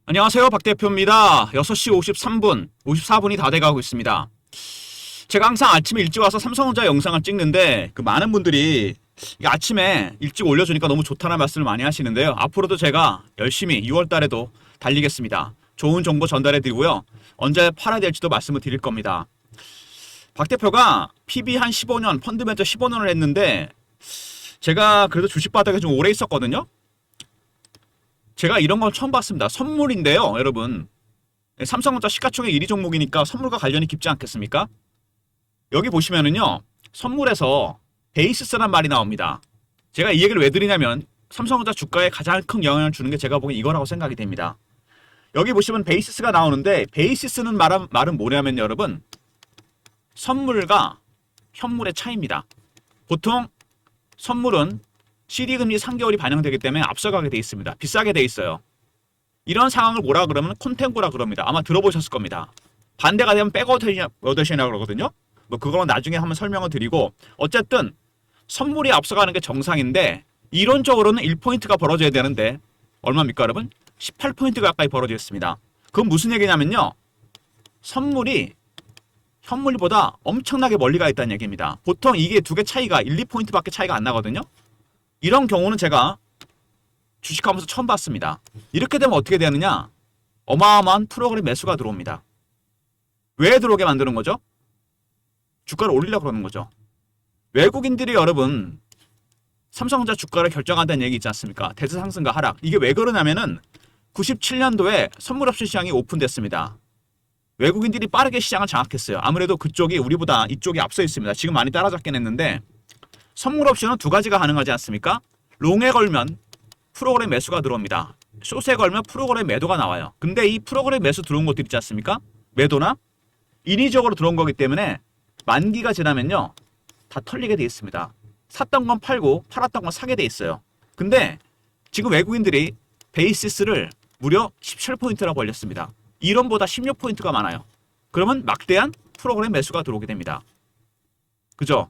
안녕하세요. 박 대표입니다. 6시 53분, 54분이 다 돼가고 있습니다. 제가 항상 아침에 일찍 와서 삼성전자 영상을 찍는데 많은 분들이 아침에 일찍 올려주니까 너무 좋다는 말씀을 많이 하시는데요. 앞으로도 제가 열심히 6월 달에도 달리겠습니다. 좋은 정보 전달해 드리고요. 언제 팔아야 될지도 말씀을 드릴 겁니다. 박 대표가 PB 한 15년, 펀드멘토 15년을 했는데 제가 그래도 주식 바닥에 좀 오래 있었거든요. 제가 이런 건 처음 봤습니다. 선물인데요, 여러분. 삼성전자 시가총액 1위 종목이니까 선물과 관련이 깊지 않겠습니까? 여기 보시면은요, 선물에서 베이시스란 말이 나옵니다. 제가 이 얘기를 왜 드리냐면 삼성전자 주가에 가장 큰 영향을 주는 게 제가 보기엔 이거라고 생각이 됩니다. 여기 보시면 베이시스가 나오는데 베이시스는 말은 뭐냐면 여러분, 선물과 현물의 차이입니다. 보통 선물은 CD금리 3개월이 반영되기 때문에 앞서가게 돼 있습니다. 비싸게 돼 있어요. 이런 상황을 뭐라 그러면 콘탱고라 그럽니다. 아마 들어보셨을 겁니다. 반대가 되면 백워더션이라고 그러거든요. 그거는 나중에 한번 설명을 드리고, 어쨌든 선물이 앞서가는 게 정상인데 이론적으로는 1포인트가 벌어져야 되는데 얼마입니까 여러분? 18포인트 가까이 벌어져 있습니다. 그건 무슨 얘기냐면요, 선물이 현물보다 엄청나게 멀리 가 있다는 얘기입니다. 보통 이게 두 개 차이가 1, 2포인트밖에 차이가 안 나거든요. 이런 경우는 제가 주식하면서 처음 봤습니다. 이렇게 되면 어떻게 되느냐? 어마어마한 프로그램 매수가 들어옵니다. 왜 들어오게 만드는 거죠? 주가를 올리려고 그러는 거죠. 외국인들이 여러분 삼성전자 주가를 결정한다는 얘기 있지 않습니까? 대세 상승과 하락. 이게 왜 그러냐면은 97년도에 선물옵션 시장이 오픈됐습니다. 외국인들이 빠르게 시장을 장악했어요. 아무래도 그쪽이 우리보다 이쪽이 앞서 있습니다. 지금 많이 따라잡긴 했는데, 선물옵션은 두 가지가 가능하지 않습니까? 롱에 걸면 프로그램 매수가 들어옵니다. 숏에 걸면 프로그램 매도가 나와요. 근데 이 프로그램 매수 들어온 것들 있지 않습니까? 매도나 인위적으로 들어온 거기 때문에 만기가 지나면요, 다 털리게 돼 있습니다. 샀던 건 팔고 팔았던 건 사게 돼 있어요. 근데 지금 외국인들이 베이시스를 무려 17포인트라고 올렸습니다. 이론보다 16포인트가 많아요. 그러면 막대한 프로그램 매수가 들어오게 됩니다. 그죠?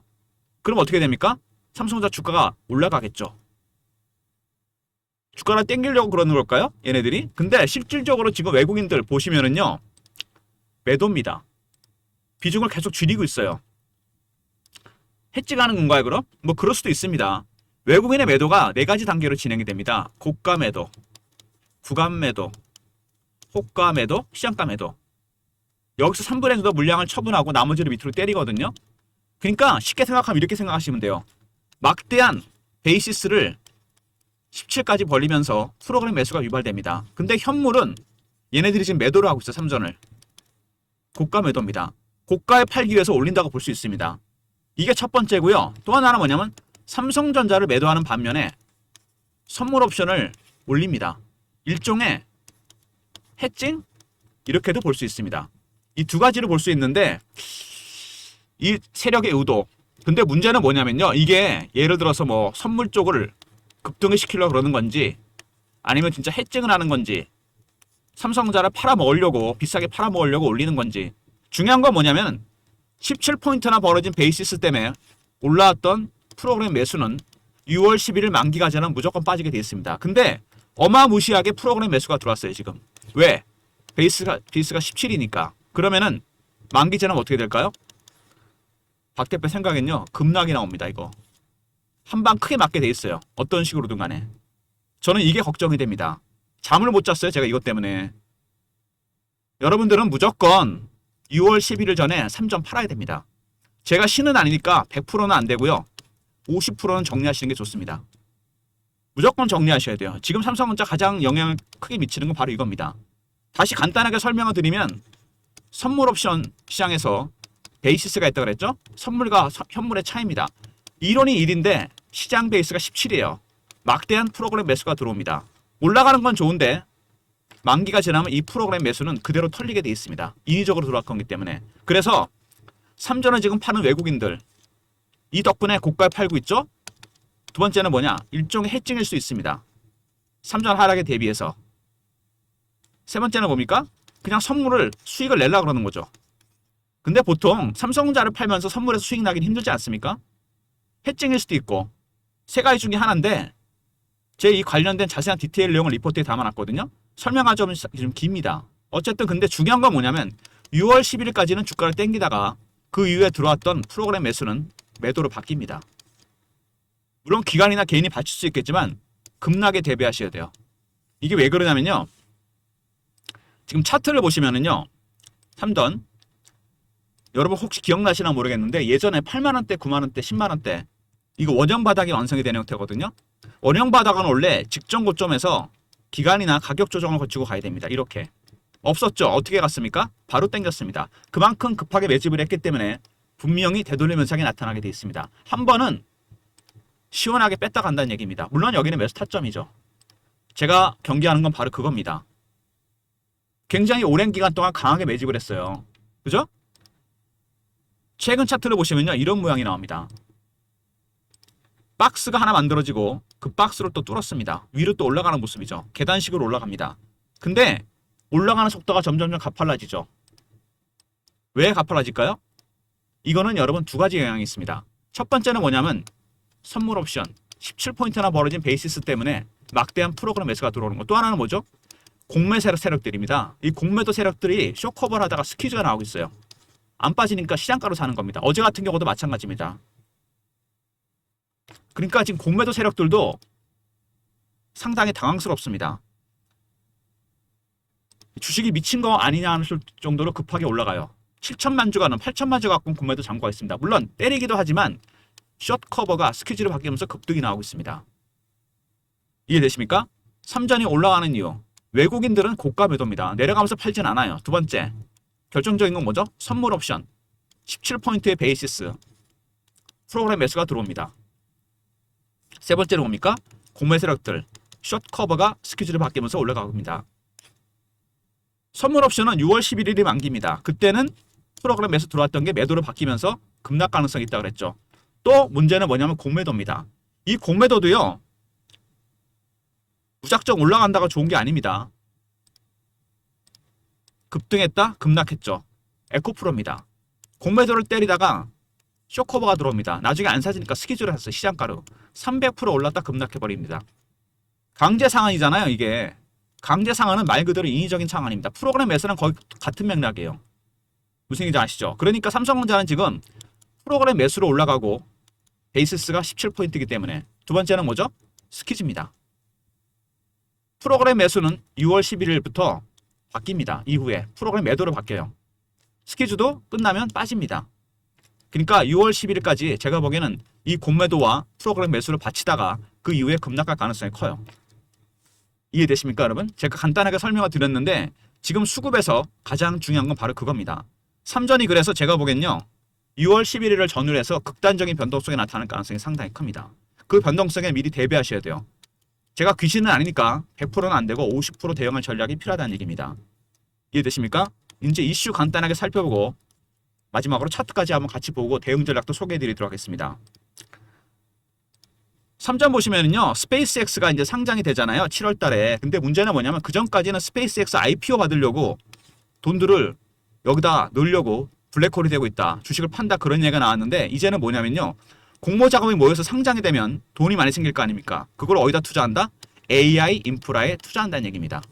그럼 어떻게 됩니까? 삼성전자 주가가 올라가겠죠. 주가를 땡기려고 그러는 걸까요? 얘네들이? 근데 실질적으로 지금 외국인들 보시면은요, 매도입니다. 비중을 계속 줄이고 있어요. 해지가는 건가요, 그럼? 그럴 수도 있습니다. 외국인의 매도가 네 가지 단계로 진행이 됩니다. 고가 매도, 구간 매도, 호가 매도, 시장가 매도. 여기서 3분의 1도 물량을 처분하고 나머지를 밑으로 때리거든요. 그러니까 쉽게 생각하면 이렇게 생각하시면 돼요. 막대한 베이시스를 17까지 벌리면서 프로그램 매수가 유발됩니다. 근데 현물은 얘네들이 지금 매도를 하고 있어요. 삼전을. 고가 매도입니다. 고가에 팔기 위해서 올린다고 볼 수 있습니다. 이게 첫 번째고요. 또 하나는 뭐냐면 삼성전자를 매도하는 반면에 선물 옵션을 올립니다. 일종의 해칭? 이렇게도 볼 수 있습니다. 이 두 가지를 볼 수 있는데, 이 세력의 의도. 근데 문제는 뭐냐면요, 이게 예를 들어서 선물 쪽을 급등을 시키려고 그러는 건지 아니면 진짜 해증을 하는 건지, 삼성전자를 팔아먹으려고, 비싸게 팔아먹으려고 올리는 건지. 중요한 건 뭐냐면 17포인트나 벌어진 베이시스 때문에 올라왔던 프로그램 매수는 6월 11일 만기가 지나면 무조건 빠지게 돼 있습니다. 근데 어마무시하게 프로그램 매수가 들어왔어요 지금. 왜? 베이스가 17이니까. 그러면은 만기 지나면 어떻게 될까요? 박 대표 생각엔요, 급락이 나옵니다. 이거 한 방 크게 맞게 돼 있어요. 어떤 식으로든 간에. 저는 이게 걱정이 됩니다. 잠을 못 잤어요 제가 이것 때문에. 여러분들은 무조건 6월 11일 전에 3점 팔아야 됩니다. 제가 신은 아니니까 100%는 안 되고요, 50%는 정리하시는 게 좋습니다. 무조건 정리하셔야 돼요. 지금 삼성전자 가장 영향을 크게 미치는 건 바로 이겁니다. 다시 간단하게 설명을 드리면, 선물 옵션 시장에서 베이시스가 있다고 그랬죠? 선물과 현물의 차이입니다. 이론이 1인데 시장 베이스가 17이에요. 막대한 프로그램 매수가 들어옵니다. 올라가는 건 좋은데 만기가 지나면 이 프로그램 매수는 그대로 털리게 돼 있습니다. 인위적으로 들어갈 거기 때문에. 그래서 삼전을 지금 파는 외국인들, 이 덕분에 고가에 팔고 있죠? 두 번째는 뭐냐? 일종의 해칭일 수 있습니다. 삼전 하락에 대비해서. 세 번째는 뭡니까? 그냥 선물을 수익을 내려고 그러는 거죠. 근데 보통 삼성전자를 팔면서 선물에서 수익 나긴 힘들지 않습니까? 해칭일 수도 있고. 세 가지 중에 하나인데, 제 이 관련된 자세한 디테일 내용을 리포트에 담아놨거든요. 설명하자면 좀 깁니다. 어쨌든 근데 중요한 건 뭐냐면 6월 11일까지는 주가를 땡기다가 그 이후에 들어왔던 프로그램 매수는 매도로 바뀝니다. 물론 기관이나 개인이 받칠 수 있겠지만 급락에 대비하셔야 돼요. 이게 왜 그러냐면요. 지금 차트를 보시면은요. 3전 여러분 혹시 기억나시나 모르겠는데 예전에 8만원대, 9만원대, 10만원대 이거 원형 바닥이 완성이 되는 형태거든요. 원형 바닥은 원래 직전 고점에서 기간이나 가격 조정을 거치고 가야 됩니다. 이렇게. 없었죠? 어떻게 갔습니까? 바로 땡겼습니다. 그만큼 급하게 매집을 했기 때문에 분명히 되돌림 현상이 나타나게 되어 있습니다. 한 번은 시원하게 뺐다 간다는 얘기입니다. 물론 여기는 매수 타점이죠. 제가 경계하는 건 바로 그겁니다. 굉장히 오랜 기간 동안 강하게 매집을 했어요. 그죠? 최근 차트를 보시면요. 이런 모양이 나옵니다. 박스가 하나 만들어지고 그 박스를 또 뚫었습니다. 위로 또 올라가는 모습이죠. 계단식으로 올라갑니다. 근데 올라가는 속도가 점점점 가팔라지죠. 왜 가팔라질까요? 이거는 여러분 두 가지 영향이 있습니다. 첫 번째는 뭐냐면 선물 옵션 17포인트나 벌어진 베이시스 때문에 막대한 프로그램 매수가 들어오는 거. 또 하나는 뭐죠? 공매 세력들입니다. 이 공매도 세력들이 쇼커버를 하다가 스퀴즈가 나오고 있어요. 안 빠지니까 시장가로 사는 겁니다. 어제 같은 경우도 마찬가지입니다. 그러니까 지금 공매도 세력들도 상당히 당황스럽습니다. 주식이 미친 거 아니냐 하는 정도로 급하게 올라가요. 7천만 주가 넘 8천만 주 갖고 공매도 잠궈 있습니다. 물론 때리기도 하지만 숏 커버가 스퀴즈로 바뀌면서 급등이 나오고 있습니다. 이해되십니까? 3전이 올라가는 이유. 외국인들은 고가 매도입니다. 내려가면서 팔진 않아요. 두 번째. 결정적인 건 뭐죠? 선물 옵션. 17포인트의 베이시스. 프로그램 매수가 들어옵니다. 세 번째는 뭡니까? 공매 세력들. 숏 커버가 스퀴즈로 바뀌면서 올라갑니다. 선물 옵션은 6월 11일이 만기입니다. 그때는 프로그램 매수 들어왔던 게 매도로 바뀌면서 급락 가능성이 있다고 그랬죠. 또 문제는 뭐냐면 공매도입니다. 이 공매도도요. 무작정 올라간다가 좋은 게 아닙니다. 급등했다? 급락했죠. 에코프로입니다. 공매도를 때리다가 쇼커버가 들어옵니다. 나중에 안 사지니까 스퀴즈를 샀어요. 시장가로. 300% 올랐다 급락해버립니다. 강제 상한이잖아요. 이게. 강제 상한은 말 그대로 인위적인 상한입니다. 프로그램 매수랑 거의 같은 맥락이에요. 무슨 얘기인지 아시죠? 그러니까 삼성전자는 지금 프로그램 매수로 올라가고 베이시스가 17포인트이기 때문에 두 번째는 뭐죠? 스퀴즈입니다. 프로그램 매수는 6월 11일부터 바뀝니다. 이후에 프로그램 매도로 바뀌어요. 스퀴즈도 끝나면 빠집니다. 그러니까 6월 11일까지 제가 보기에는 이 공매도와 프로그램 매수를 바치다가 그 이후에 급락할 가능성이 커요. 이해되십니까, 여러분? 제가 간단하게 설명을 드렸는데 지금 수급에서 가장 중요한 건 바로 그겁니다. 3전이 그래서 제가 보기엔요. 6월 11일을 전후로 해서 극단적인 변동성이 나타날 가능성이 상당히 큽니다. 그 변동성에 미리 대비하셔야 돼요. 제가 귀신은 아니니까 100%는 안 되고 50% 대응할 전략이 필요하다는 얘기입니다. 이해되십니까? 이제 이슈 간단하게 살펴보고 마지막으로 차트까지 한번 같이 보고 대응 전략도 소개해드리도록 하겠습니다. 3전 보시면은요. 스페이스X가 이제 상장이 되잖아요. 7월 달에. 근데 문제는 뭐냐면 그 전까지는 스페이스X IPO 받으려고 돈들을 여기다 넣으려고 블랙홀이 되고 있다. 주식을 판다 그런 얘기가 나왔는데 이제는 뭐냐면요. 공모 자금이 모여서 상장이 되면 돈이 많이 생길 거 아닙니까? 그걸 어디다 투자한다? AI 인프라에 투자한다는 얘기입니다.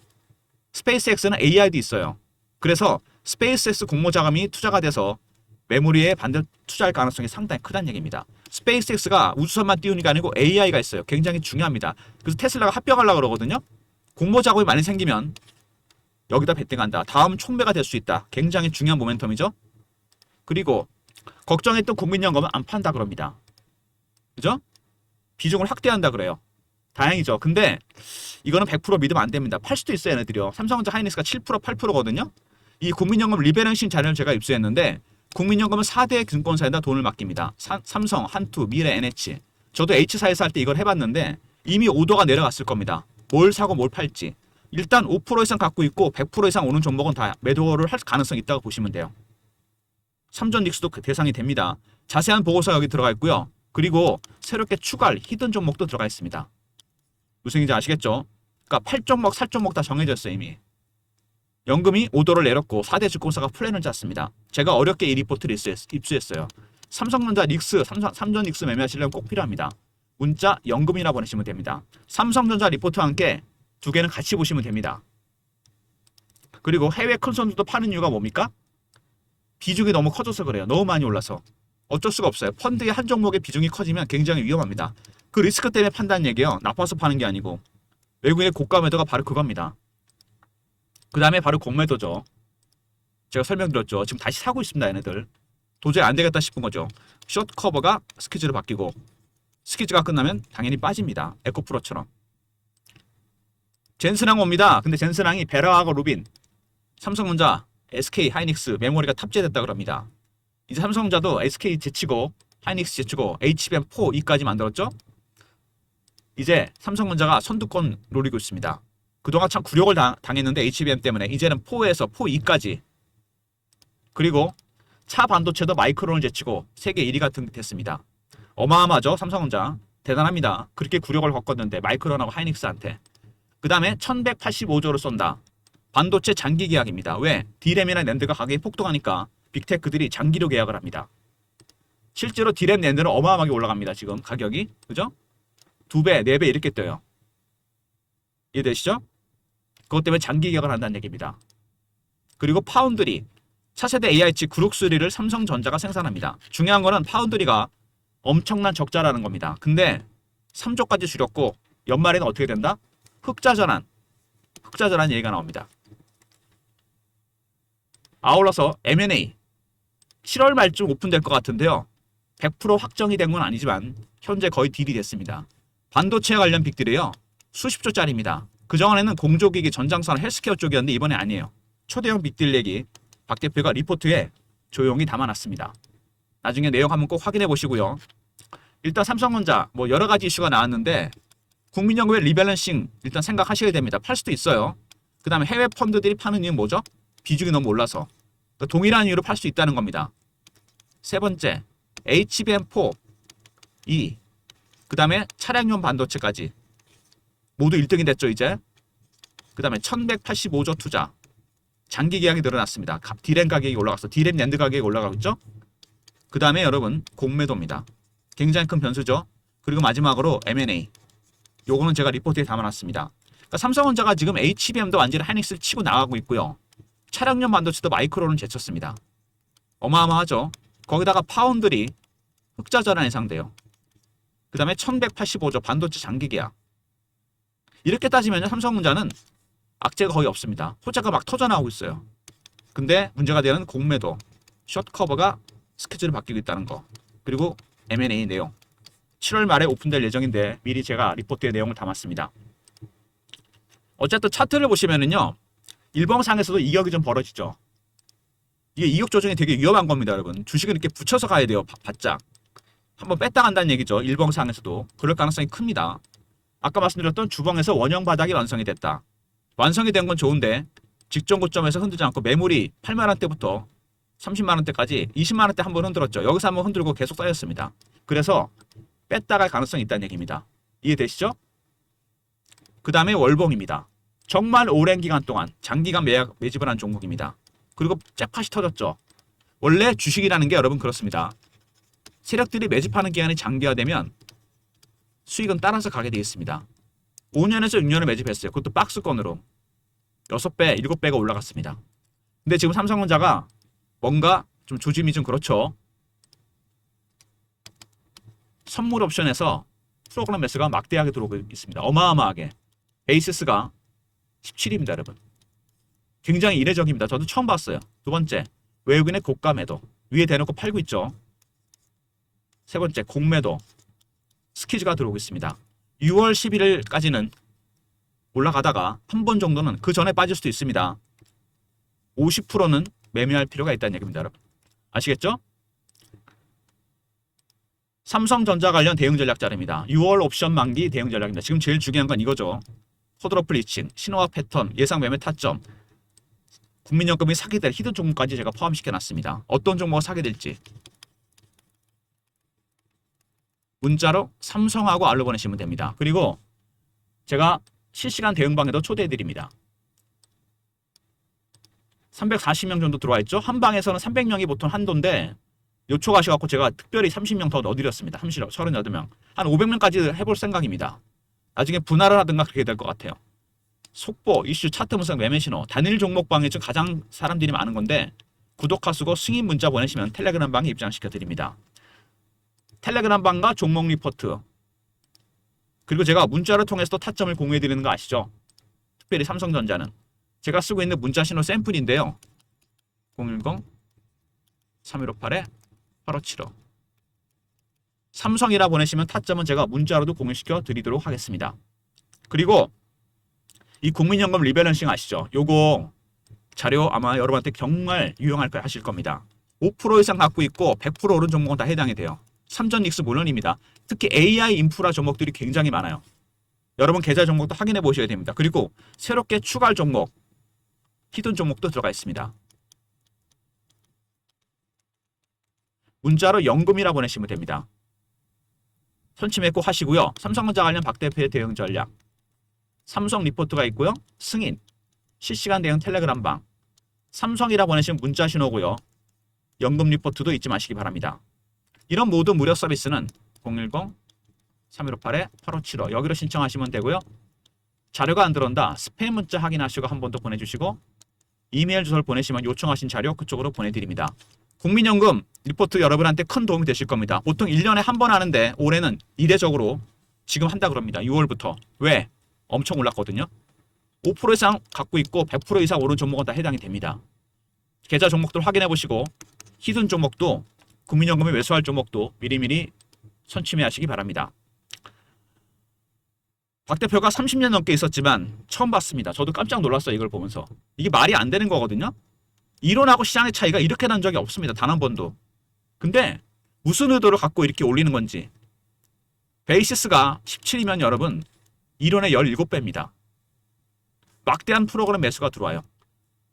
스페이스X는 AI도 있어요. 그래서 스페이스X 공모 자금이 투자가 돼서 메모리에 반대 투자할 가능성이 상당히 크다는 얘기입니다. 스페이스X가 우주선만 띄우는 게 아니고 AI가 있어요. 굉장히 중요합니다. 그래서 테슬라가 합병하려고 그러거든요. 공모 자금이 많이 생기면 여기다 베팅한다. 다음 촉매가 될 수 있다. 굉장히 중요한 모멘텀이죠. 그리고 걱정했던 국민연금은 안 판다 그럽니다. 그죠? 비중을 확대한다 그래요. 다행이죠. 근데 이거는 100% 믿으면 안 됩니다. 팔 수도 있어요, 얘네들이요. 삼성전자 하이닉스가 7%, 8%거든요. 이 국민연금 리밸런싱 자료를 제가 입수했는데 국민연금은 4대 증권사에다 돈을 맡깁니다. 삼성, 한투, 미래, NH. 저도 H사에서 할 때 이걸 해봤는데 이미 오더가 내려갔을 겁니다. 뭘 사고 뭘 팔지. 일단 5% 이상 갖고 있고 100% 이상 오는 종목은 다 매도를 할 가능성이 있다고 보시면 돼요. 삼전 닉스도 그 대상이 됩니다. 자세한 보고서가 여기 들어가 있고요. 그리고 새롭게 추가할 히든 종목도 들어가 있습니다. 무슨 얘기인지 아시겠죠? 그러니까 8종목, 4종목 다 정해졌어요 이미. 연금이 오더를 내렸고 4대 증권사가 플랜을 짰습니다. 제가 어렵게 이 리포트를 입수했어요. 삼성전자 닉스, 삼전 닉스 매매하시려면 꼭 필요합니다. 문자 연금이라 보내시면 됩니다. 삼성전자 리포트와 함께 두 개는 같이 보시면 됩니다. 그리고 해외 큰 선수도 파는 이유가 뭡니까? 비중이 너무 커져서 그래요. 너무 많이 올라서. 어쩔 수가 없어요. 펀드의 한 종목의 비중이 커지면 굉장히 위험합니다. 그 리스크 때문에 판다는 얘기예요. 나빠서 파는 게 아니고. 외국인의 고가 매도가 바로 그겁니다. 그 다음에 바로 공매도죠. 제가 설명드렸죠. 지금 다시 사고 있습니다. 얘네들. 도저히 안 되겠다 싶은 거죠. 숏 커버가 스퀴즈로 바뀌고 스퀴즈가 끝나면 당연히 빠집니다. 에코프로처럼. 젠스랑 옵니다. 근데 젠스랑이 베라하고 루빈, 삼성전자, SK, 하이닉스 메모리가 탑재됐다 그럽니다. 이제 삼성전자도 SK 제치고 하이닉스 제치고 HBM4 E까지 만들었죠. 이제 삼성전자가 선두권 노리고 있습니다. 그동안 참 굴욕을 당했는데 HBM 때문에 이제는 4에서 4E까지. 그리고 차 반도체도 마이크론을 제치고 세계 1위가 됐습니다. 어마어마하죠. 삼성전자. 대단합니다. 그렇게 굴욕을 겪었는데 마이크론하고 하이닉스한테. 그 다음에 1185조를 쏜다. 반도체 장기 계약입니다. 왜? D램이나 낸드가 가격이 폭등하니까 빅테크들이 장기로 계약을 합니다. 실제로 D램 낸드는 어마어마하게 올라갑니다. 지금 가격이. 그죠? 2배, 4배 이렇게 떠요. 이해되시죠? 그것 때문에 장기 계약을 한다는 얘기입니다. 그리고 파운드리. 차세대 AI치 그룹3를 삼성전자가 생산합니다. 중요한 거는 파운드리가 엄청난 적자라는 겁니다. 근데 3조까지 줄였고 연말에는 어떻게 된다? 흑자전환 얘기가 나옵니다. 아울러서 M&A 7월 말쯤 오픈될 것 같은데요. 100% 확정이 된 건 아니지만 현재 거의 딜이 됐습니다. 반도체 관련 빅들이요. 수십조짜리입니다. 그전에는 공조기기, 전장산, 헬스케어 쪽이었는데 이번에 아니에요. 초대형 빅딜 얘기 박 대표가 리포트에 조용히 담아놨습니다. 나중에 내용 한번 꼭 확인해 보시고요. 일단 삼성전자 뭐 여러 가지 이슈가 나왔는데 국민연금의 리밸런싱 일단 생각하셔야 됩니다. 팔 수도 있어요. 그 다음에 해외 펀드들이 파는 이유는 뭐죠? 비중이 너무 올라서. 그러니까 동일한 이유로 팔 수 있다는 겁니다. 세 번째, HBM4, E, 그 다음에 차량용 반도체까지 모두 1등이 됐죠 이제. 그 다음에 1185조 투자. 장기 계약이 늘어났습니다. D램 가격이 올라갔어. D램 낸드 가격이 올라가고 있죠. 그 다음에 여러분 공매도입니다. 굉장히 큰 변수죠. 그리고 마지막으로 M&A. 요거는 제가 리포트에 담아놨습니다. 그러니까 삼성전자가 지금 HBM도 완전히 하이닉스를 치고 나가고 있고요. 차량용 반도체도 마이크론을 제쳤습니다. 어마어마하죠. 거기다가 파운드리 흑자 전환 예상돼요. 그 다음에 1185조 반도체 장기 계약. 이렇게 따지면 삼성전자는 악재가 거의 없습니다. 호재가 막 터져나오고 있어요. 근데 문제가 되는 공매도, 숏 커버가 스케줄이 바뀌고 있다는 거. 그리고 M&A 내용. 7월 말에 오픈될 예정인데 미리 제가 리포트에 내용을 담았습니다. 어쨌든 차트를 보시면은요. 일봉상에서도 이격이 좀 벌어지죠. 이게 이격 조정이 되게 위험한 겁니다, 여러분. 주식은 이렇게 붙여서 가야 돼요, 바짝. 한번 뺐다 간다는 얘기죠. 일봉상에서도. 그럴 가능성이 큽니다. 아까 말씀드렸던 주봉에서 원형 바닥이 완성이 됐다. 완성이 된 건 좋은데 직전 고점에서 흔들지 않고 매물이 8만 원대부터 30만 원대까지 20만 원대 한번 흔들었죠. 여기서 한번 흔들고 계속 쌓였습니다. 그래서 뺐다 갈 가능성이 있다는 얘기입니다. 이해되시죠? 그 다음에 월봉입니다. 정말 오랜 기간 동안 장기간 매집을 한 종목입니다. 그리고 잭팟이 터졌죠. 원래 주식이라는 게 여러분 그렇습니다. 세력들이 매집하는 기간이 장기화되면 수익은 따라서 가게 되겠습니다. 5년에서 6년을 매집했어요. 그것도 박스권으로 6배, 7배가 올라갔습니다. 근데 지금 삼성전자가 뭔가 좀 조짐이 좀 그렇죠. 선물 옵션에서 프로그램 매수가 막대하게 들어오고 있습니다. 어마어마하게. 베이시스가 17입니다, 여러분. 굉장히 이례적입니다. 저도 처음 봤어요. 두 번째, 외국인의 고가 매도. 위에 대놓고 팔고 있죠. 세 번째, 공매도. 스퀴즈가 들어오고 있습니다. 6월 11일까지는 올라가다가 한 번 정도는 그 전에 빠질 수도 있습니다. 50%는 매매할 필요가 있다는 얘기입니다, 여러분. 아시겠죠? 삼성전자 관련 대응 전략 자료입니다. 6월 옵션 만기 대응 전략입니다. 지금 제일 중요한 건 이거죠. 포드러플 리칭, 신호와 패턴, 예상 매매 타점, 국민연금이 사게 될 히든 종목까지 제가 포함시켜놨습니다. 어떤 종목을 사게 될지. 문자로 삼성하고 알로 보내시면 됩니다. 그리고 제가 실시간 대응방에도 초대해드립니다. 340명 정도 들어와 있죠. 한 방에서는 300명이 보통 한도인데 요청하셔갖고 제가 특별히 30명 더 넣어드렸습니다. 38명. 한 500명까지 해볼 생각입니다. 나중에 분할을 하든가 그렇게 될 것 같아요. 속보, 이슈, 차트 분석, 매매 신호, 단일 종목 방이 중 가장 사람들이 많은 건데 구독하시고 승인 문자 보내시면 텔레그램 방에 입장시켜 드립니다. 텔레그램 방과 종목 리포트, 그리고 제가 문자를 통해서 타점을 공유해 드리는 거 아시죠? 특별히 삼성전자는 제가 쓰고 있는 문자 신호 샘플인데요. 010-3158-8575 삼성이라 보내시면 타점은 제가 문자로도 공유시켜 드리도록 하겠습니다. 그리고 이 국민연금 리밸런싱 아시죠? 요거 자료 아마 여러분한테 정말 유용할 거 하실 겁니다. 5% 이상 갖고 있고 100% 오른 종목은 다 해당이 돼요. 삼전 닉스 물론입니다. 특히 AI 인프라 종목들이 굉장히 많아요. 여러분 계좌 종목도 확인해 보셔야 됩니다. 그리고 새롭게 추가할 종목, 히든 종목도 들어가 있습니다. 문자로 연금이라 보내시면 됩니다. 선침해 꼭 하시고요. 삼성전자 관련 박 대표의 대응 전략, 삼성 리포트가 있고요. 승인, 실시간 대응 텔레그램 방, 삼성이라 보내시면 문자 신호고요. 연금 리포트도 잊지 마시기 바랍니다. 이런 모든 무료 서비스는 010-3158-8575 여기로 신청하시면 되고요. 자료가 안 들어온다, 스팸 문자 확인하시고 한 번 더 보내주시고 이메일 주소를 보내시면 요청하신 자료 그쪽으로 보내드립니다. 국민연금 리포트 여러분한테 큰 도움이 되실 겁니다. 보통 1년에 한 번 하는데 올해는 이례적으로 지금 한다 그럽니다. 6월부터. 왜? 엄청 올랐거든요. 5% 이상 갖고 있고 100% 이상 오른 종목은 다 해당이 됩니다. 계좌 종목들 확인해 보시고 히든 종목도 국민연금에 매수할 종목도 미리미리 선침해 하시기 바랍니다. 박 대표가 30년 넘게 있었지만 처음 봤습니다. 저도 깜짝 놀랐어요. 이걸 보면서. 이게 말이 안 되는 거거든요. 이론하고 시장의 차이가 이렇게 난 적이 없습니다. 단 한 번도. 근데 무슨 의도를 갖고 이렇게 올리는 건지. 베이시스가 17이면 여러분 이론의 17배입니다. 막대한 프로그램 매수가 들어와요.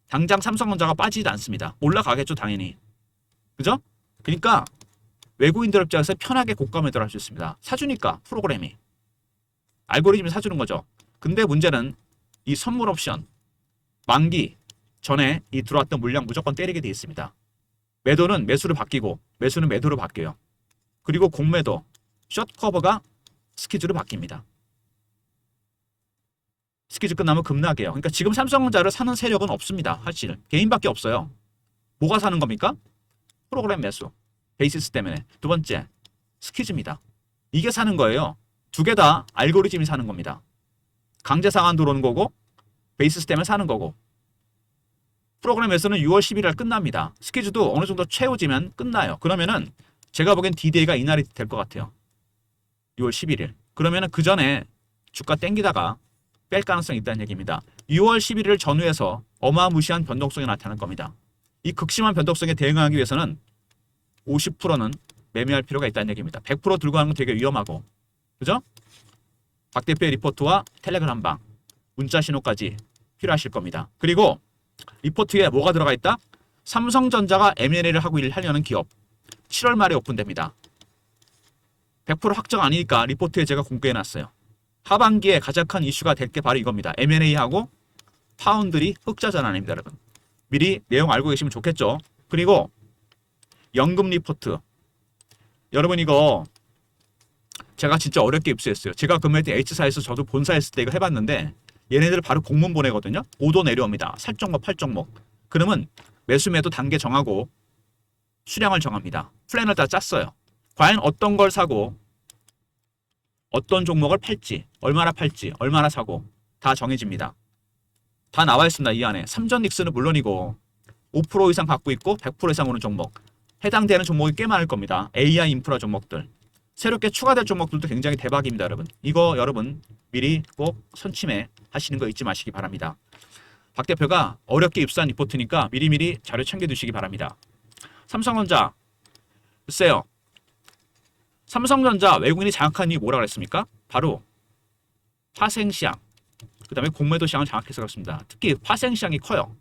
당장 삼성전자가 빠지지 않습니다. 올라가겠죠 당연히. 그죠? 그러니까 외국인들 입장에서 편하게 고가 매도를 할 수 있습니다. 사주니까 프로그램이. 알고리즘이 사주는 거죠. 근데 문제는 이 선물 옵션 만기 전에 이 들어왔던 물량 무조건 때리게 돼 있습니다. 매도는 매수로 바뀌고 매수는 매도로 바뀌어요. 그리고 공매도, 숏 커버가 스키즈로 바뀝니다. 스키즈 끝나면 급락이에요. 그러니까 지금 삼성전자를 사는 세력은 없습니다. 사실 개인밖에 없어요. 뭐가 사는 겁니까? 프로그램 매수, 베이시스 때문에. 두 번째, 스키즈입니다. 이게 사는 거예요. 두 개 다 알고리즘이 사는 겁니다. 강제 상한 들어오는 거고 베이시스 때문에 사는 거고. 프로그램 매수는 6월 11일 끝납니다. 스키즈도 어느 정도 채워지면 끝나요. 그러면은 제가 보기엔 D-Day가 이날이 될 것 같아요. 6월 11일. 그러면은 그 전에 주가 땡기다가 뺄 가능성이 있다는 얘기입니다. 6월 11일 전후에서 어마무시한 변동성이 나타날 겁니다. 이 극심한 변동성에 대응하기 위해서는 50%는 매매할 필요가 있다는 얘기입니다. 100% 들고 가는 건 되게 위험하고. 그죠? 박 대표의 리포트와 텔레그램 방, 문자 신호까지 필요하실 겁니다. 그리고 리포트에 뭐가 들어가 있다? 삼성전자가 M&A를 하려는 기업 7월 말에 오픈됩니다. 100% 확정 아니니까 리포트에 제가 공개해놨어요. 하반기에 가장 큰 이슈가 될 게 바로 이겁니다. M&A하고 파운드리 흑자 전환입니다. 여러분 미리 내용 알고 계시면 좋겠죠. 그리고 연금 리포트, 여러분 이거 제가 진짜 어렵게 입수했어요. 제가 근무했던 H사에서 저도 본사 했을 때 이거 해봤는데 얘네들 바로 공문 보내거든요. 5도 내려옵니다. 살 종목, 팔 종목. 그러면 매수 매도 단계 정하고 수량을 정합니다. 플랜을 다 짰어요. 과연 어떤 걸 사고 어떤 종목을 팔지, 얼마나 팔지, 얼마나 사고 다 정해집니다. 다 나와 있습니다. 이 안에. 삼전 닉스는 물론이고 5% 이상 갖고 있고 100% 이상 오는 종목. 해당되는 종목이 꽤 많을 겁니다. AI 인프라 종목들. 새롭게 추가될 종목들도 굉장히 대박입니다. 여러분. 이거 여러분 미리 꼭 선침해 하시는 거 잊지 마시기 바랍니다. 박 대표가 어렵게 입수한 리포트니까 미리미리 자료 챙겨두시기 바랍니다. 삼성전자. 글쎄요. 삼성전자 외국인이 장악한 이유가 뭐라 그랬습니까? 바로 파생시장, 그 다음에 공매도 시장을 장악해서 그렇습니다. 특히 파생시장이 커요.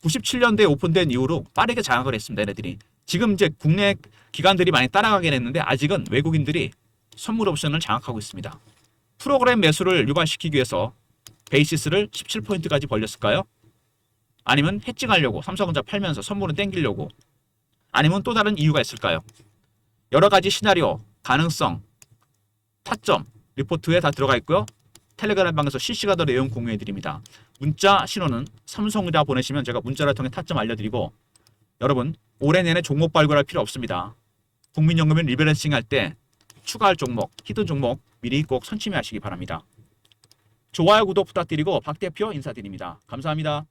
97년대에 오픈된 이후로 빠르게 장악을 했습니다. 얘네들이. 지금 이제 국내 기관들이 많이 따라가긴 했는데 아직은 외국인들이 선물 옵션을 장악하고 있습니다. 프로그램 매수를 유발시키기 위해서 베이시스를 17포인트까지 벌렸을까요? 아니면 해칭하려고 삼성전자 팔면서 선물은 땡기려고? 아니면 또 다른 이유가 있을까요? 여러 가지 시나리오, 가능성, 타점, 리포트에 다 들어가 있고요. 텔레그램 방에서 실시간으로 내용 공유해 드립니다. 문자 신호는 삼성전자 보내시면 제가 문자를 통해 타점 알려드리고, 여러분 올해 내내 종목 발굴할 필요 없습니다. 국민연금은 리밸런싱 할 때 추가할 종목, 히든 종목 미리 꼭 선침해 하시기 바랍니다. 좋아요, 구독 부탁드리고 박 대표 인사드립니다. 감사합니다.